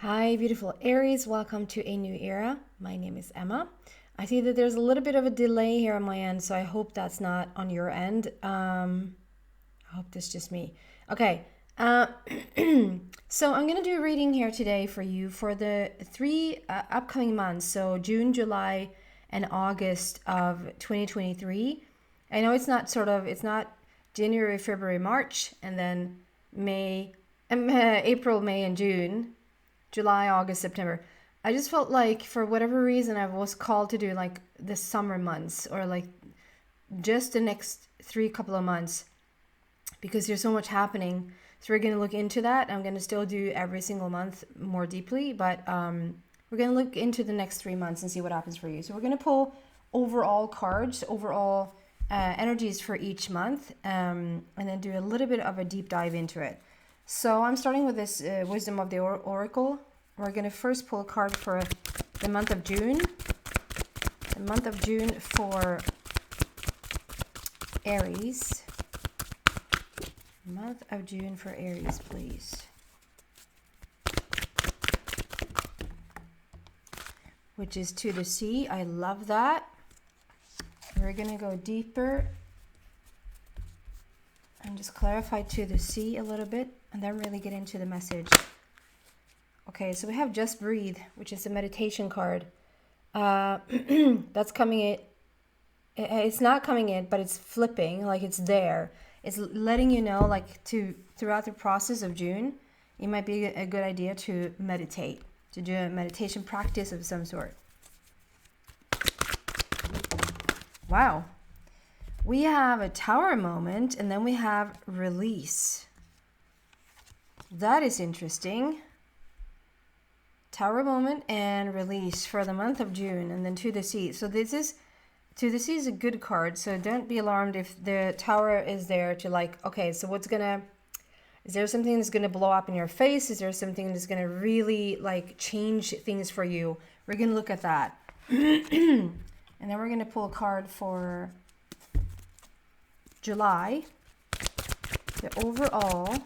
Hi, beautiful Aries. Welcome to a new era. My name is Emma. I see that there's a little bit of a delay here on my end, so I hope that's not on your end. I hope that's just me. Okay. So I'm going to do a reading here today for you for the three upcoming months. So June, July, and August of 2023. I know it's not January, February, March, and then April, May, and June. July, August, September. I just felt like for whatever reason I was called to do like the summer months or like just the next couple of months because there's so much happening. So we're going to look into that. I'm going to still do every single month more deeply, but we're going to look into the next 3 months and see what happens for you. So we're going to pull overall cards, overall energies for each month, and then do a little bit of a deep dive into it. So I'm starting with this Wisdom of the Oracle. We're going to first pull a card for the month of June. The month of June for Aries. Month of June for Aries, please. Which is to the sea. I love that. We're going to go deeper and just clarify to the sea a little bit and then really get into the message. Okay, so we have Just Breathe, which is a meditation card. That's coming in. It's not coming in, but it's flipping, like it's there. It's letting you know, like throughout the process of June, it might be a good idea to meditate, to do a meditation practice of some sort. Wow. We have a Tower moment, and then we have Release. That is interesting. Tower moment and Release for the month of June, and then To the Sea. So this is, To the Sea is a good card, so don't be alarmed if the Tower is there to like, okay, so is there something that's gonna blow up in your face? Is there something that's gonna really like change things for you? We're gonna look at that. And then we're gonna pull a card for July, the overall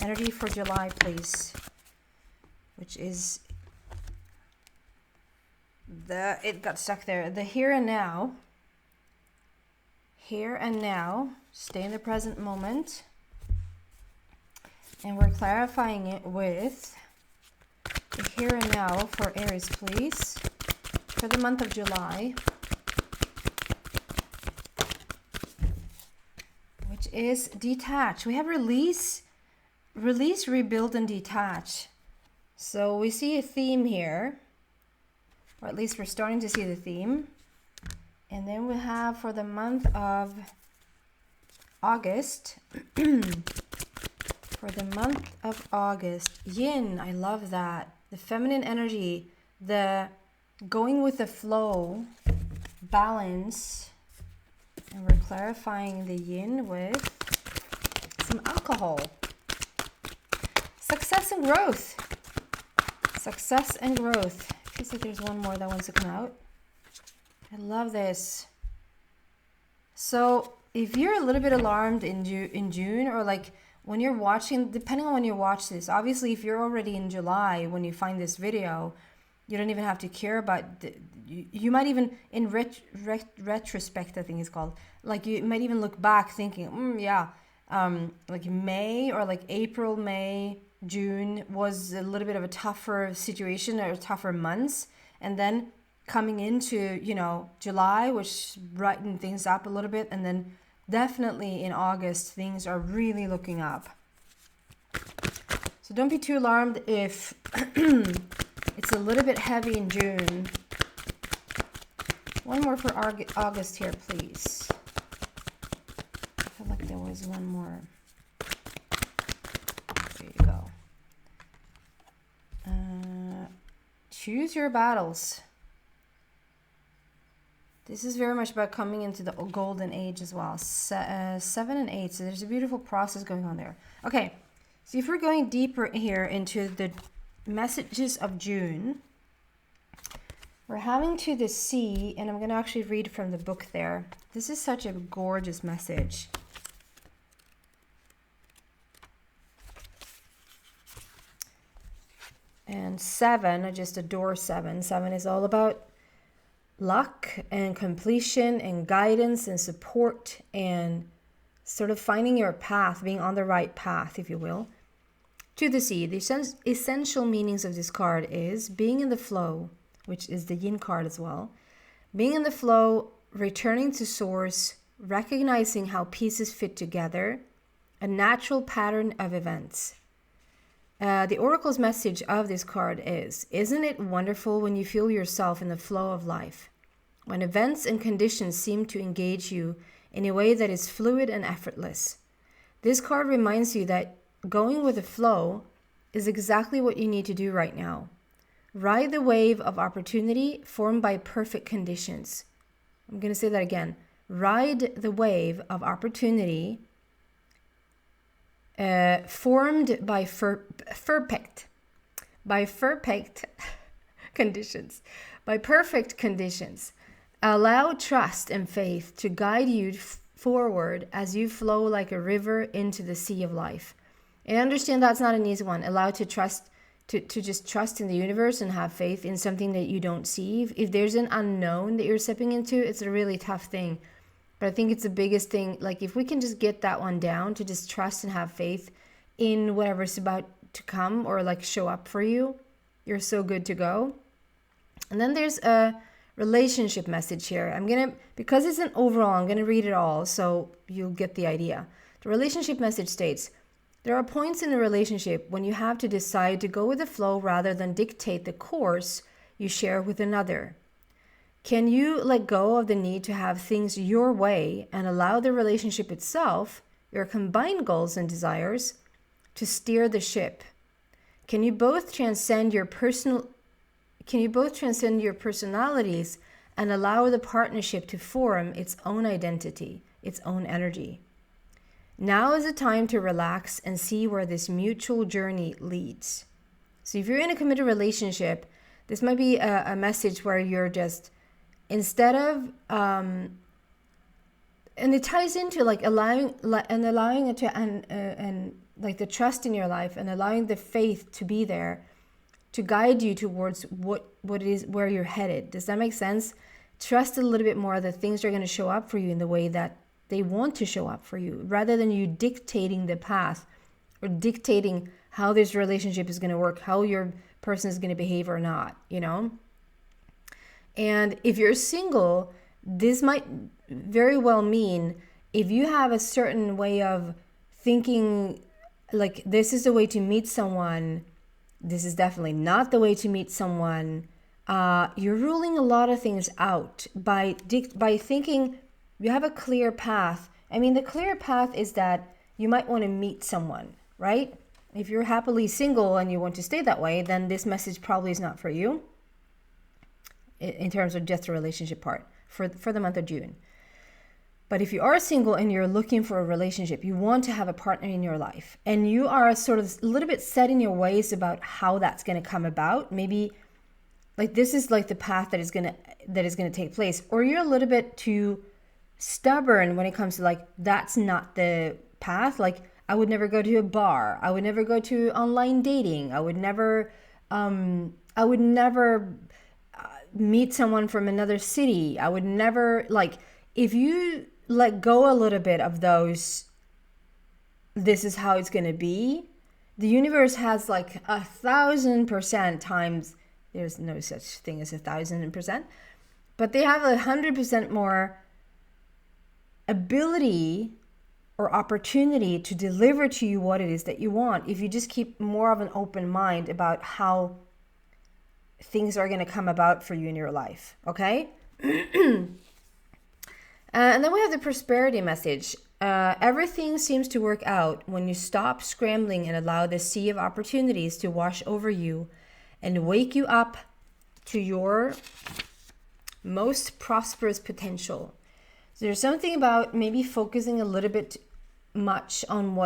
energy for July, please, which is it got stuck there. The here and now, stay in the present moment, and we're clarifying it with the here and now for Aries, please, for the month of July. Is detach. We have release, rebuild, and detach. So we see a theme here, or at least we're starting to see the theme. And then we have for the month of August, for the month of August, yin. I love that. The feminine energy, the going with the flow, balance. And we're clarifying the yin with some alcohol. Success and growth. Success and growth. Feels like there's one more that wants to come out. I love this. So if you're a little bit alarmed in June, or like when you're watching, depending on when you watch this, obviously if you're already in July when you find this video, you don't even have to care about, you might even, in retrospect, I think it's called, like you might even look back thinking, like May or like April, May, June was a little bit of a tougher situation or tougher months. And then coming into, July, which brightened things up a little bit. And then definitely in August, things are really looking up. So don't be too alarmed if it's a little bit heavy in June. One more for August here, please. I feel like there was one more. There you go. Choose your battles. This is very much about coming into the golden age as well. 7 and 8. So there's a beautiful process going on there. Okay. So if we're going deeper here into the messages of June, we're having To the Sea, and I'm going to actually read from the book there. This is such a gorgeous message. And 7, I just adore 7. 7 is all about luck and completion and guidance and support and sort of finding your path, being on the right path, if you will. To the sea, the essential meanings of this card is being in the flow, which is the yin card as well. Being in the flow, returning to source, recognizing how pieces fit together, a natural pattern of events. The oracle's message of this card is, isn't it wonderful when you feel yourself in the flow of life? When events and conditions seem to engage you in a way that is fluid and effortless. This card reminds you that going with the flow is exactly what you need to do right now. Ride the wave of opportunity formed by perfect conditions. I'm going to say that again. Ride the wave of opportunity formed by perfect conditions. By perfect conditions. Allow trust and faith to guide you forward as you flow like a river into the sea of life. And understand that's not an easy one. Allow to trust, to just trust in the universe and have faith in something that you don't see. If there's an unknown that you're stepping into, it's a really tough thing. But I think it's the biggest thing. Like if we can just get that one down, to just trust and have faith in whatever's about to come or like show up for you, you're so good to go. And then there's a relationship message here. Because it's an overall, I'm going to read it all so you'll get the idea. The relationship message states, there are points in a relationship when you have to decide to go with the flow rather than dictate the course you share with another. Can you let go of the need to have things your way and allow the relationship itself, your combined goals and desires, to steer the ship? Can you both transcend your personalities and allow the partnership to form its own identity, its own energy? Now is the time to relax and see where this mutual journey leads. So if you're in a committed relationship, this might be a message where you're just, instead of, and it ties into like allowing it to, and like the trust in your life and allowing the faith to be there to guide you towards what it is, where you're headed. Does that make sense? Trust a little bit more that things are going to show up for you in the way that they want to show up for you, rather than you dictating the path or dictating how this relationship is going to work, how your person is going to behave or not, you know? And if you're single, this might very well mean if you have a certain way of thinking, like this is the way to meet someone, this is definitely not the way to meet someone, you're ruling a lot of things out by thinking you have a clear path. I mean, the clear path is that you might want to meet someone, right? If you're happily single and you want to stay that way, then this message probably is not for you in terms of just the relationship part for the month of June. But if you are single and you're looking for a relationship, you want to have a partner in your life, and you are sort of a little bit set in your ways about how that's going to come about, maybe like this is like the path that is going to take place, or you're a little bit too stubborn when it comes to like, that's not the path. Like I would never go to a bar. I would never go to online dating. I would never meet someone from another city. I would never, like, if you let go a little bit of those, this is how it's going to be. The universe has like 1,000% times, there's no such thing as 1,000%, but they have 100% more ability or opportunity to deliver to you what it is that you want if you just keep more of an open mind about how things are going to come about for you in your life. Okay. And then we have the prosperity message. Everything seems to work out when you stop scrambling and allow the sea of opportunities to wash over you and wake you up to your most prosperous potential. So there's something about maybe focusing a little bit much on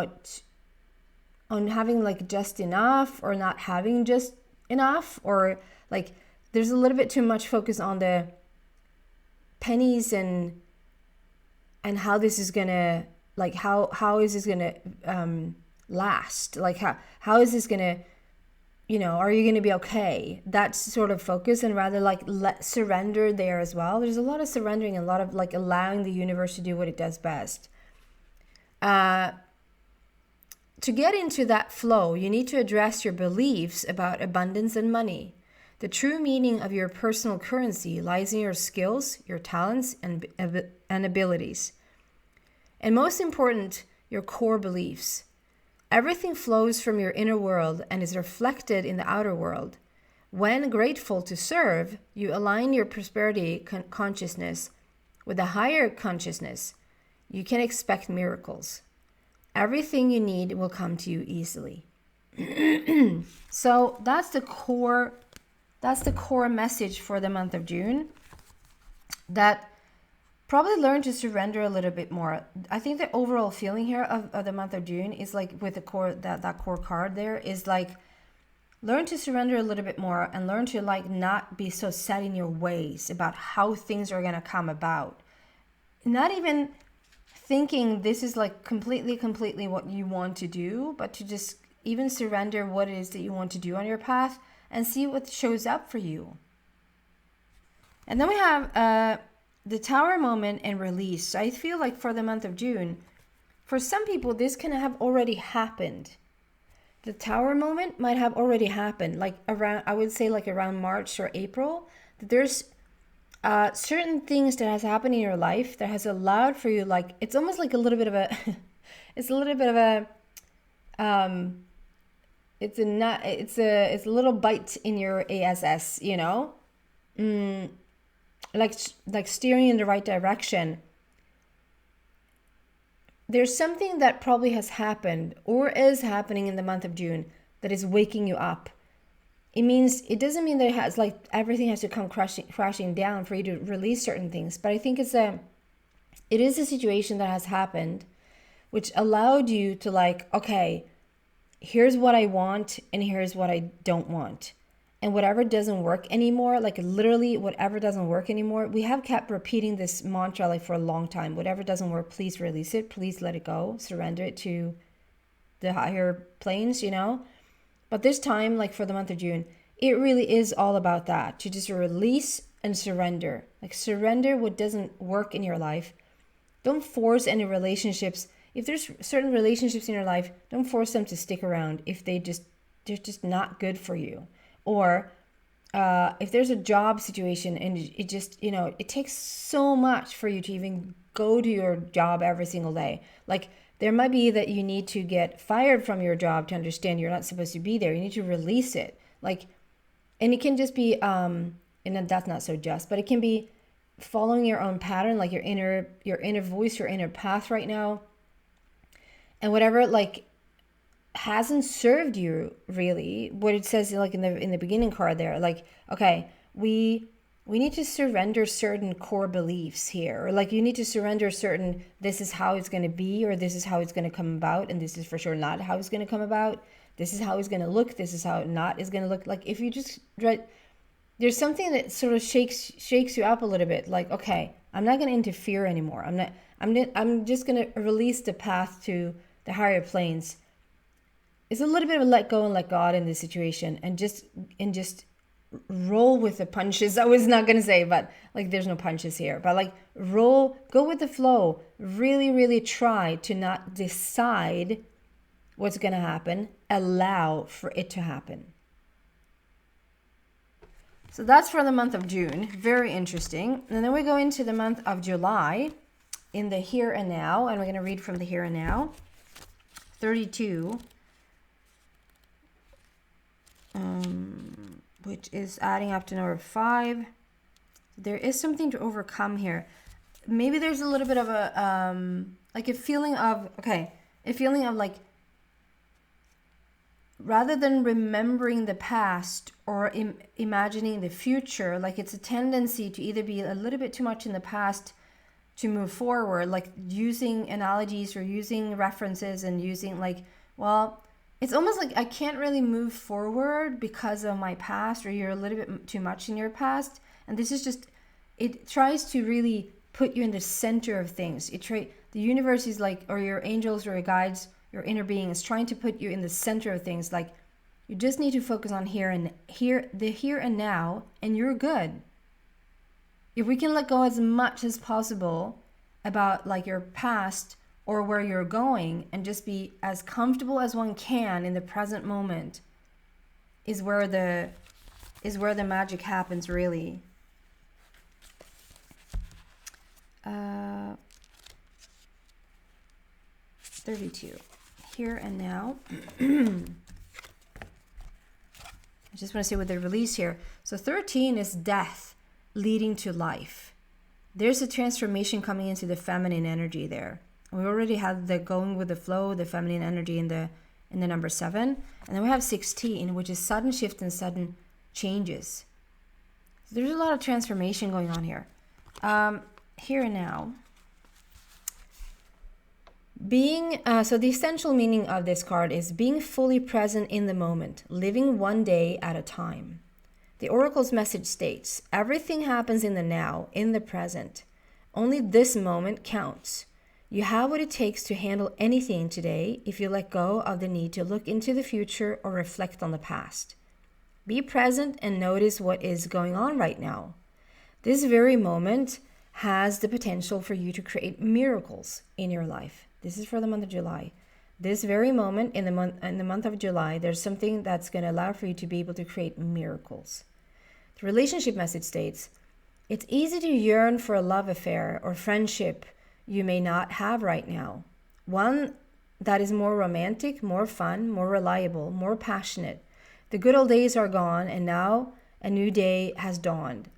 having like just enough or not having just enough, or like there's a little bit too much focus on the pennies and how this is gonna, like how is this gonna last, like how is this gonna are you going to be okay? That's sort of focus, and rather like let surrender there as well. There's a lot of surrendering, a lot of like allowing the universe to do what it does best. To get into that flow, you need to address your beliefs about abundance and money. The true meaning of your personal currency lies in your skills, your talents, and abilities. And most important, your core beliefs. Everything flows from your inner world and is reflected in the outer world. When grateful to serve, you align your prosperity consciousness with a higher consciousness. You can expect miracles. Everything you need will come to you easily. So that's the core message for the month of June. That probably learn to surrender a little bit more. I think the overall feeling here of the month of June is like with the core, that core card there is like, learn to surrender a little bit more and learn to like not be so set in your ways about how things are going to come about. Not even thinking this is like completely what you want to do, but to just even surrender what it is that you want to do on your path and see what shows up for you. And then we have the Tower moment and release. So I feel like for the month of June, for some people, this can have already happened. The Tower moment might have already happened, like around, I would say like around March or April. There's certain things that has happened in your life that has allowed for you, like, it's almost like a little bit of a, it's a little bit of a, it's a little bite in your ass, like steering in the right direction. There's something that probably has happened or is happening in the month of June that is waking you up. It doesn't mean that it has like everything has to come crashing down for you to release certain things, but I think it is a situation that has happened which allowed you to like, okay, here's what I want and here's what I don't want. And whatever doesn't work anymore, like literally whatever doesn't work anymore, we have kept repeating this mantra like for a long time. Whatever doesn't work, please release it. Please let it go. Surrender it to the higher planes, But this time, like for the month of June, it really is all about that. To just release and surrender. Like surrender what doesn't work in your life. Don't force any relationships. If there's certain relationships in your life, don't force them to stick around if they're just not good for you. Or if there's a job situation and it just, it takes so much for you to even go to your job every single day. Like there might be that you need to get fired from your job to understand you're not supposed to be there. You need to release it. Like, and it can just be, and that's not so just, but it can be following your own pattern, like your inner voice, your inner path right now. And whatever, like, hasn't served you really, what it says like in the beginning card there, like, okay, we need to surrender certain core beliefs here, or like you need to surrender certain, this is how it's going to be, or this is how it's going to come about, and this is for sure not how it's going to come about. This is how it's going to look, this is how it not is going to look. Like if you just there's something that sort of shakes you up a little bit, like, okay, I'm not going to interfere anymore. I'm just going to release the path to the higher planes. It's a little bit of a let go and let God in this situation, and just roll with the punches. I was not going to say, but like there's no punches here, but like go with the flow. Really, really try to not decide what's going to happen. Allow for it to happen. So that's for the month of June. Very interesting. And then we go into the month of July in the here and now, and we're going to read from the here and now. 32. Which is adding up to number 5. There is something to overcome here. Maybe there's a little bit of a like a feeling of like, rather than remembering the past or imagining the future, like it's a tendency to either be a little bit too much in the past to move forward, like using analogies or using references and using like, well, it's almost like I can't really move forward because of my past, or you're a little bit too much in your past. And this is just, it tries to really put you in the center of things. The universe is like, or your angels or your guides, your inner being is trying to put you in the center of things. Like You just need to focus on the here and now, and you're good. If we can let go as much as possible about like your past or where you're going, and just be as comfortable as one can in the present moment, is where the magic happens, really. 32. Here and now. I just want to say with the release here. So 13 is death leading to life. There's a transformation coming into the feminine energy there. We already had the going with the flow, the feminine energy in the number 7. And then we have 16, which is sudden shift and sudden changes. So there's a lot of transformation going on here. Here and now. So the essential meaning of this card is being fully present in the moment, living one day at a time. The Oracle's message states, everything happens in the now, in the present. Only this moment counts. You have what it takes to handle anything today if you let go of the need to look into the future or reflect on the past. Be present and notice what is going on right now. This very moment has the potential for you to create miracles in your life. This is for the month of July. This very moment in the month of July, there's something that's going to allow for you to be able to create miracles. The relationship message states, it's easy to yearn for a love affair or friendship you may not have right now. One that is more romantic, more fun, more reliable, more passionate. The good old days are gone, and now a new day has dawned.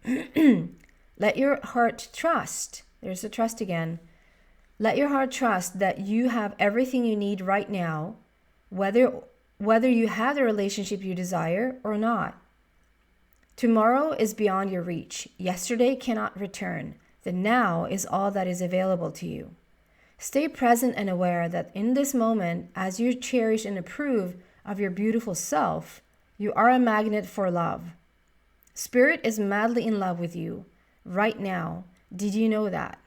Let your heart trust. There's the trust again. Let your heart trust that you have everything you need right now, whether you have the relationship you desire or not. Tomorrow is beyond your reach. Yesterday cannot return. The now is all that is available to you. Stay present and aware that in this moment, as you cherish and approve of your beautiful self, you are a magnet for love. Spirit is madly in love with you right now. Did you know that?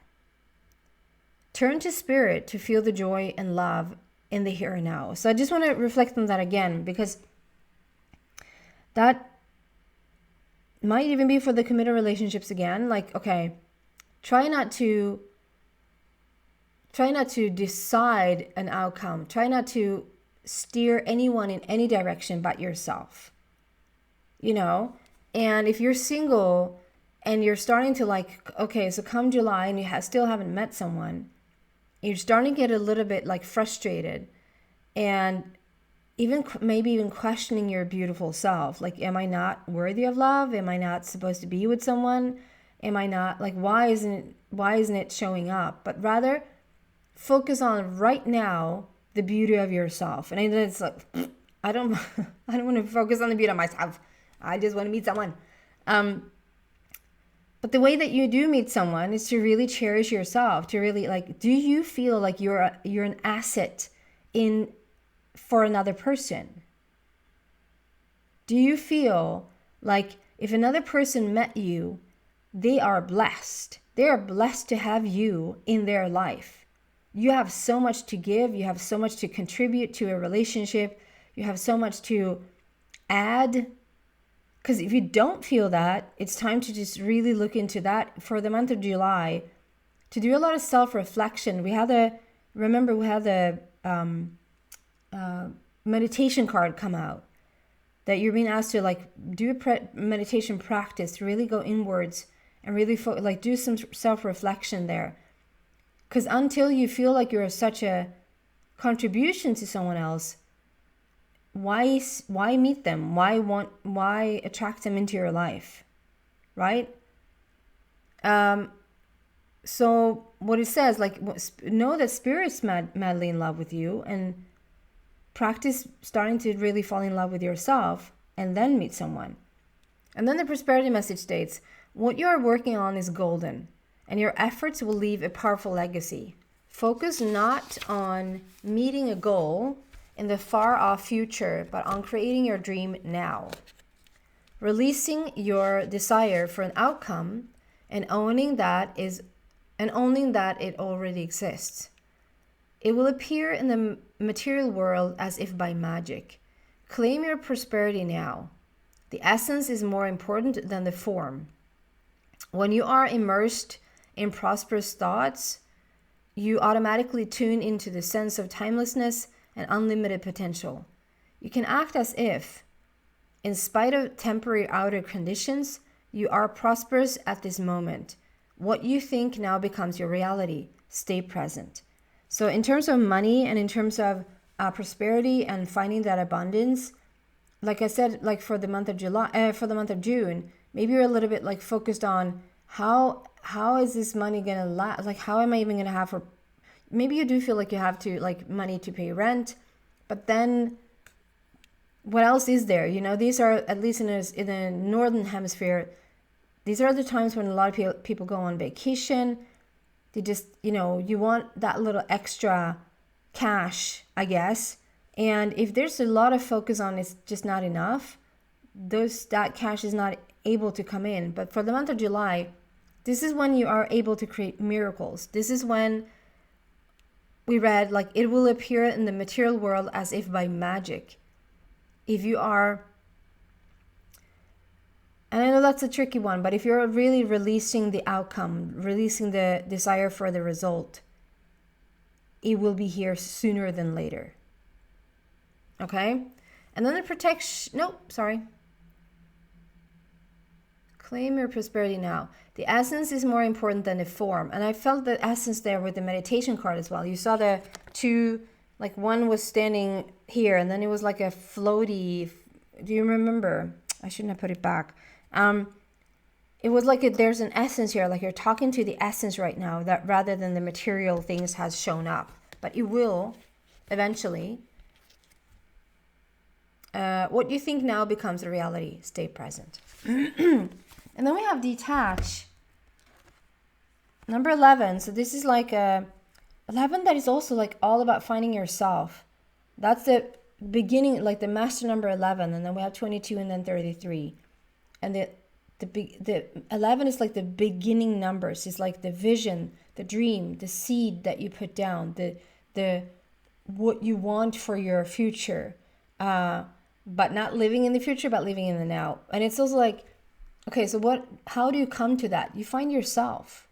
Turn to Spirit to feel the joy and love in the here and now. So I just want to reflect on that again, because that might even be for the committed relationships again. Like, okay, try not to decide an outcome. Try not to steer anyone in any direction but yourself. You know? And if you're single and you're starting to like, okay, so come July and you still haven't met someone, you're starting to get a little bit like frustrated and maybe even questioning your beautiful self. Like, am I not worthy of love? Am I not supposed to be with someone? Am I not, like, why isn't it showing up? But rather focus on right now the beauty of yourself. And it's like, I don't want to focus on the beauty of myself. I just want to meet someone. But the way that you do meet someone is to really cherish yourself, to really like, do you feel like you're an asset for another person? Do you feel like if another person met you, they are blessed? They are blessed to have you in their life. You have so much to give. You have so much to contribute to a relationship. You have so much to add. Because if you don't feel that, it's time to just really look into that for the month of July, to do a lot of self-reflection. We had the meditation card come out, that you're being asked to like do a meditation practice, to really go inwards and really do some self-reflection there. Because until you feel like you're such a contribution to someone else, why meet them? Why attract them into your life, right? So what it says, like, know that Spirit's madly in love with you, and practice starting to really fall in love with yourself, and then meet someone. And then the prosperity message states, what you are working on is golden, and your efforts will leave a powerful legacy. Focus not on meeting a goal in the far-off future, but on creating your dream now. Releasing your desire for an outcome and owning that it already exists. It will appear in the material world as if by magic. Claim your prosperity now. The essence is more important than the form. When you are immersed in prosperous thoughts, you automatically tune into the sense of timelessness and unlimited potential. You can act as if, in spite of temporary outer conditions, you are prosperous at this moment. What you think now becomes your reality. Stay present. So in terms of money and in terms of prosperity and finding that abundance, like I said, like for the month of June, maybe you're a little bit like focused on how is this money gonna last? Like, how am I even gonna have for? Maybe you do feel like you have to like money to pay rent, but then what else is there? You know, these are, at least in the northern hemisphere, these are the times when a lot of people go on vacation. They just, you know, you want that little extra cash, I guess. And if there's a lot of focus on it's just not enough, that cash is not able to come in. But for the month of July, this is when you are able to create miracles. This is when we read, like, it will appear in the material world as if by magic. If you are, and I know that's a tricky one, but if you're really releasing the outcome, releasing the desire for the result, it will be here sooner than later. Okay? And then the protection, claim your prosperity now. The essence is more important than the form. And I felt the essence there with the meditation card as well. You saw the two, like one was standing here and then it was like a floaty. Do you remember? I shouldn't have put it back. It was like there's an essence here, like you're talking to the essence right now, that rather than the material things has shown up. But it will eventually. What you think now becomes a reality. Stay present. And then we have detach. Number 11. So this is like a 11 that is also like all about finding yourself. That's the beginning, like the master number 11. And then we have 22 and then 33. And the 11 is like the beginning numbers. It's like the vision, the dream, the seed that you put down, the what you want for your future. But not living in the future, but living in the now. And it's also like, okay, so how do you come to that? You find yourself.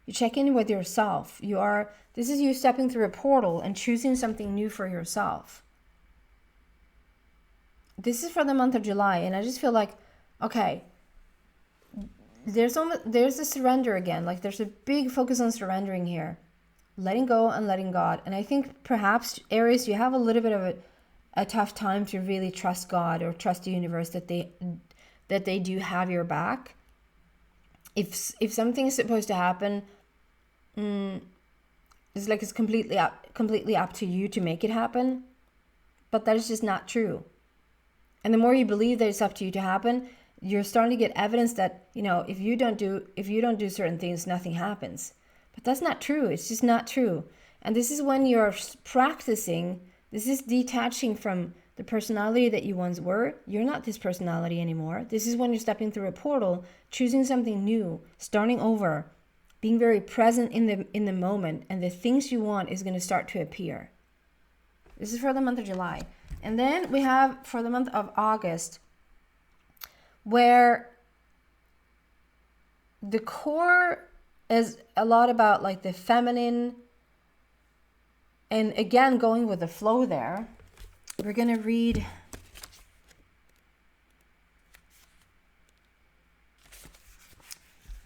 You check in with yourself. This is you stepping through a portal and choosing something new for yourself. This is for the month of July. And I just feel like, okay, there's a surrender again. Like there's a big focus on surrendering here. Letting go and letting God. And I think perhaps, Aries, you have a little bit of a tough time to really trust God or trust the universe that they do have your back. If something is supposed to happen, it's like it's completely up to you to make it happen. But that is just not true. And the more you believe that it's up to you to happen, you're starting to get evidence that, you know, if you don't do certain things, nothing happens. But that's not true. It's just not true. And this is when you're practicing. This is detaching from the personality that you once were. You're not this personality anymore. This is when you're stepping through a portal, choosing something new, starting over, being very present in the moment, and the things you want is going to start to appear. This is for the month of July. And then we have for the month of August, where the core is a lot about like the feminine. And again, going with the flow there, we're going to read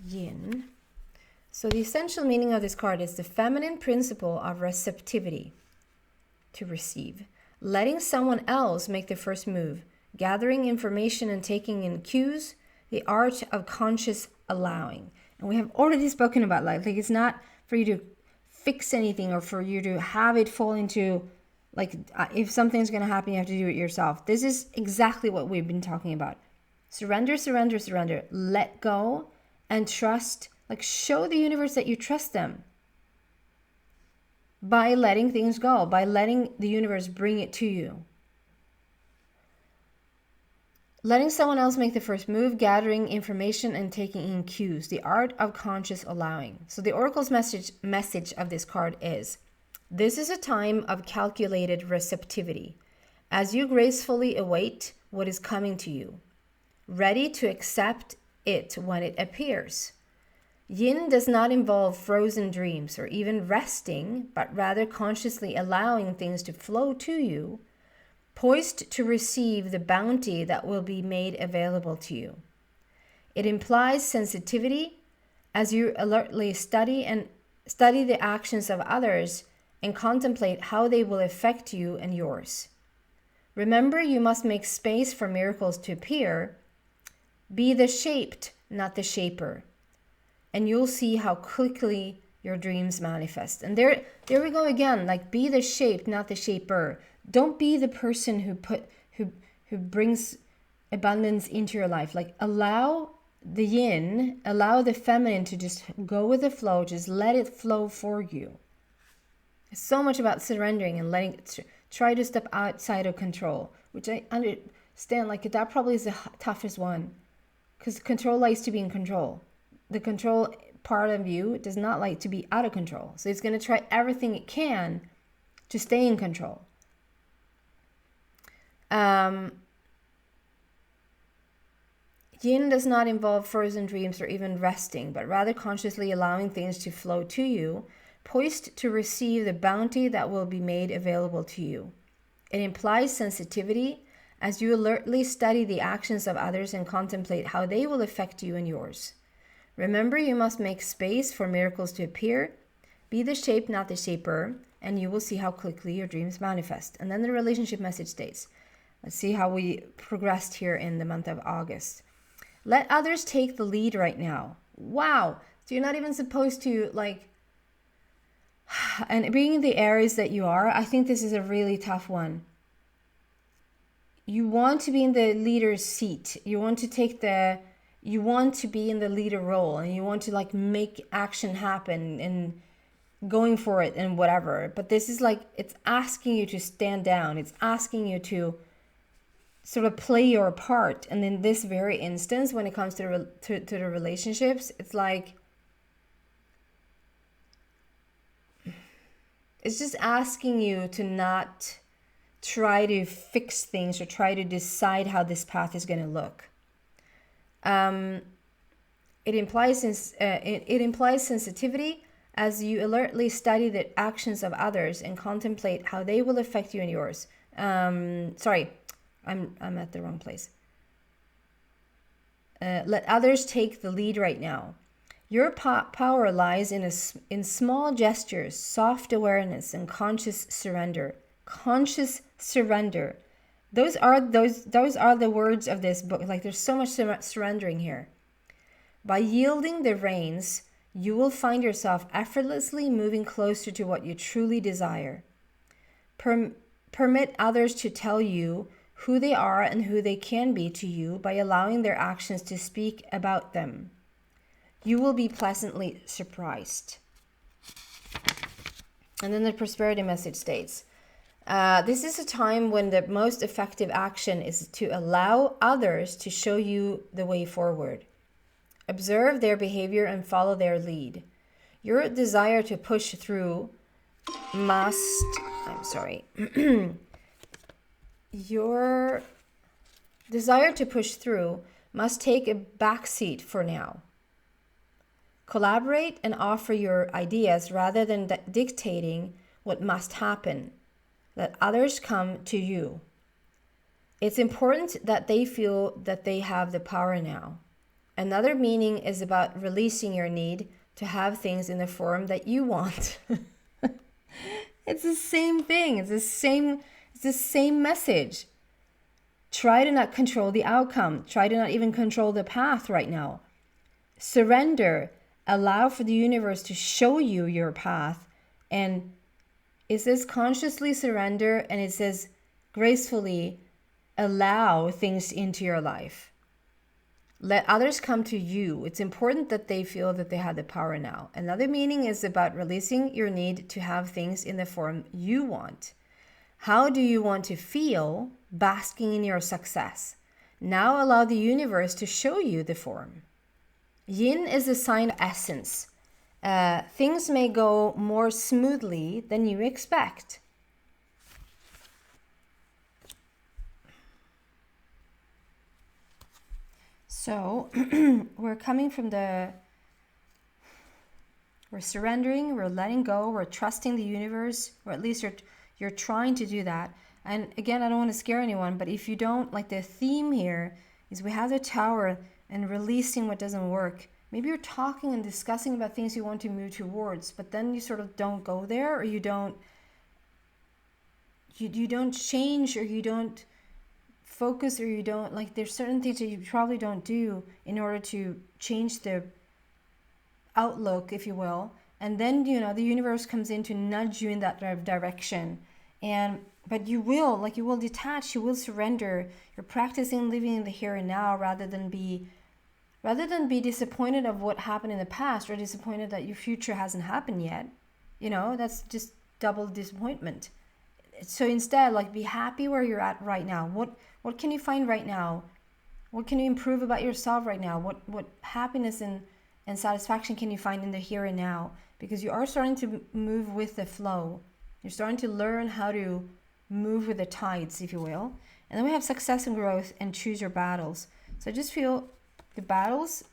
Yin. So the essential meaning of this card is the feminine principle of receptivity, to receive, letting someone else make the first move, gathering information and taking in cues, the art of conscious allowing. And we have already spoken about like it's not for you to fix anything or for you to have it fall into like if something's going to happen, you have to do it yourself. This is exactly what we've been talking about. Surrender, surrender, surrender. Let go and trust. Like show the universe that you trust them by letting things go, by letting the universe bring it to you. Letting someone else make the first move, gathering information and taking in cues, the art of conscious allowing. So the oracle's message of this card is, this is a time of calculated receptivity, as you gracefully await what is coming to you, ready to accept it when it appears. Yin does not involve frozen dreams or even resting, but rather consciously allowing things to flow to you, poised to receive the bounty that will be made available to you. It implies sensitivity as you alertly study the actions of others and contemplate how they will affect you and yours. Remember, you must make space for miracles to appear. Be the shaped, not the shaper. And you'll see how quickly your dreams manifest. And there we go again, like be the shaped, not the shaper. Don't be the person who brings abundance into your life. Like allow the yin, allow the feminine to just go with the flow, just let it flow for you. It's so much about surrendering and letting try to step outside of control, which I understand, like that probably is the toughest one, because control likes to be in control. The control part of you does not like to be out of control. So it's going to try everything it can to stay in control. Yin does not involve frozen dreams or even resting, but rather consciously allowing things to flow to you, poised to receive the bounty that will be made available to you. It implies sensitivity as you alertly study the actions of others and contemplate how they will affect you and yours. Remember, you must make space for miracles to appear. Be the shape, not the shaper, and you will see how quickly your dreams manifest. And then the relationship message states, let's see how we progressed here in the month of August. Let others take the lead right now. Wow. So you're not even supposed to and being the Aries that you are, I think this is a really tough one. You want to be in the leader's seat. You want to be in the leader role, and you want to make action happen and going for it and whatever. But this is it's asking you to stand down. It's asking you to sort of play your part. And in this very instance, when it comes to the relationships, it's it's just asking you to not try to fix things or try to decide how this path is going to look. It implies sensitivity as you alertly study the actions of others and contemplate how they will affect you and yours. Sorry, I'm at the wrong place. Let others take the lead right now. Your power lies in small gestures, soft awareness, and conscious surrender. Conscious surrender. Those are the words of this book. There's so much surrendering here. By yielding the reins, you will find yourself effortlessly moving closer to what you truly desire. Permit others to tell you who they are and who they can be to you by allowing their actions to speak about them. You will be pleasantly surprised. And then the prosperity message states, this is a time when the most effective action is to allow others to show you the way forward. Observe their behavior and follow their lead. Your desire to push through Your desire to push through must take a backseat for now. Collaborate and offer your ideas rather than dictating what must happen. Let others come to you. It's important that they feel that they have the power now. Another meaning is about releasing your need to have things in the form that you want. It's the same thing. It's the same message. Try to not control the outcome. Try to not even control the path right now. Surrender. Allow for the universe to show you your path. And it says consciously surrender, and it says gracefully allow things into your life. Let others come to you. It's important that they feel that they have the power now. Another meaning is about releasing your need to have things in the form you want. How do you want to feel basking in your success? Now allow the universe to show you the form. Yin is a sign of essence. Things may go more smoothly than you expect. So we're coming from we're surrendering, we're letting go, we're trusting the universe, or at least you're trying to do that. And again, I don't want to scare anyone, but if you don't, like, the theme here is we have the Tower and releasing what doesn't work. Maybe you're talking and discussing about things you want to move towards, but then you sort of don't go there, or you don't change, or you don't focus, or you don't, like, there's certain things that you probably don't do in order to change the outlook, if you will. And then, you know, the universe comes in to nudge you in that direction. But you will detach, you will surrender. You're practicing living in the here and now rather than be disappointed of what happened in the past, or disappointed that your future hasn't happened yet. You know, that's just double disappointment. So instead, like, be happy where you're at right now. What can you find right now? What can you improve about yourself right now? What happiness and satisfaction can you find in the here and now? Because you are starting to move with the flow. You're starting to learn how to move with the tides, if you will. And then we have success and growth and choose your battles. So I just feel the battles,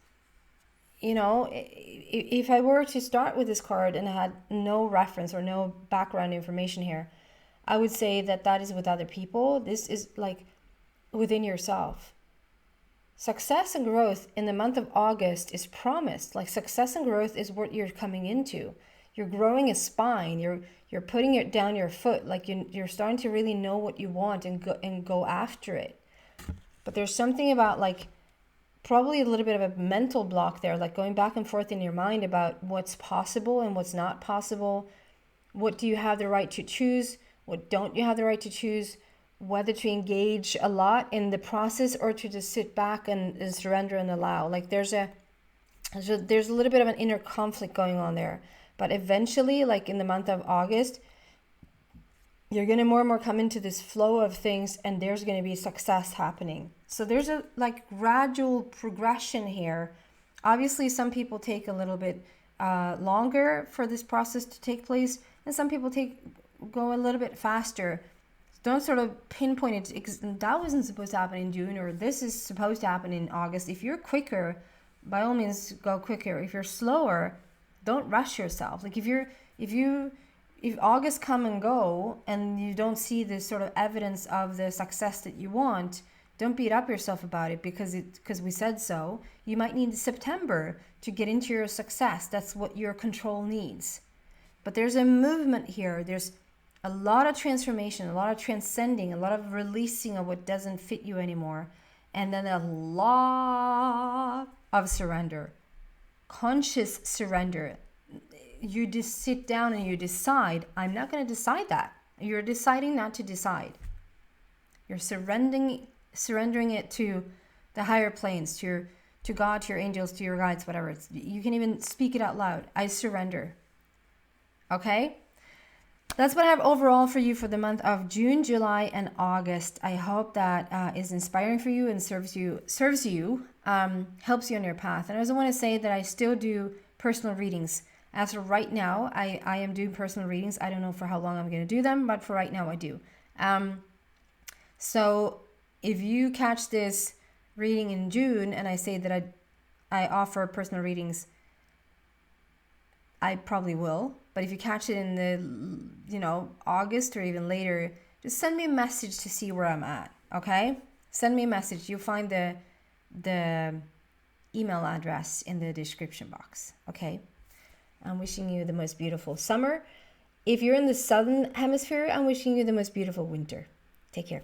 you know, if I were to start with this card and I had no reference or no background information here, I would say that is with other people. This is like within yourself. Success and growth in the month of August is promised. Like, success and growth is what you're coming into. You're growing a spine. You're putting it down your foot. Like, you're starting to really know what you want and go after it. But there's something about, like, probably a little bit of a mental block there, like going back and forth in your mind about what's possible and what's not possible. What do you have the right to choose? What don't you have the right to choose? Whether to engage a lot in the process or to just sit back and surrender and allow. Like, there's a little bit of an inner conflict going on there. But eventually, like in the month of August, you're going to more and more come into this flow of things, and there's going to be success happening. So there's a like gradual progression here. Obviously, some people take a little bit longer for this process to take place, and some people go a little bit faster. Don't sort of pinpoint it. That wasn't supposed to happen in June, or this is supposed to happen in August. If you're quicker, by all means, go quicker. If you're slower, don't rush yourself. Like, if August come and go and you don't see this sort of evidence of the success that you want, don't beat up yourself about it because we said so. You might need September to get into your success. That's what your control needs. But there's a movement here. There's a lot of transformation, a lot of transcending, a lot of releasing of what doesn't fit you anymore. And then a lot of surrender, conscious surrender. You just sit down and you decide, I'm not going to decide that. You're deciding not to decide. You're surrendering it to the higher planes, to God, to your angels, to your guides, whatever. You can even speak it out loud. I surrender. Okay? That's what I have overall for you for the month of June, July, and August. I hope that is inspiring for you and serves you, helps you on your path. And I also want to say that I still do personal readings. As for right now, I am doing personal readings. I don't know for how long I'm going to do them, but for right now I do. So if you catch this reading in June and I say that I offer personal readings, I probably will. But if you catch it in the, August or even later, just send me a message to see where I'm at, okay? Send me a message. You'll find the email address in the description box, okay? I'm wishing you the most beautiful summer. If you're in the southern hemisphere, I'm wishing you the most beautiful winter. Take care.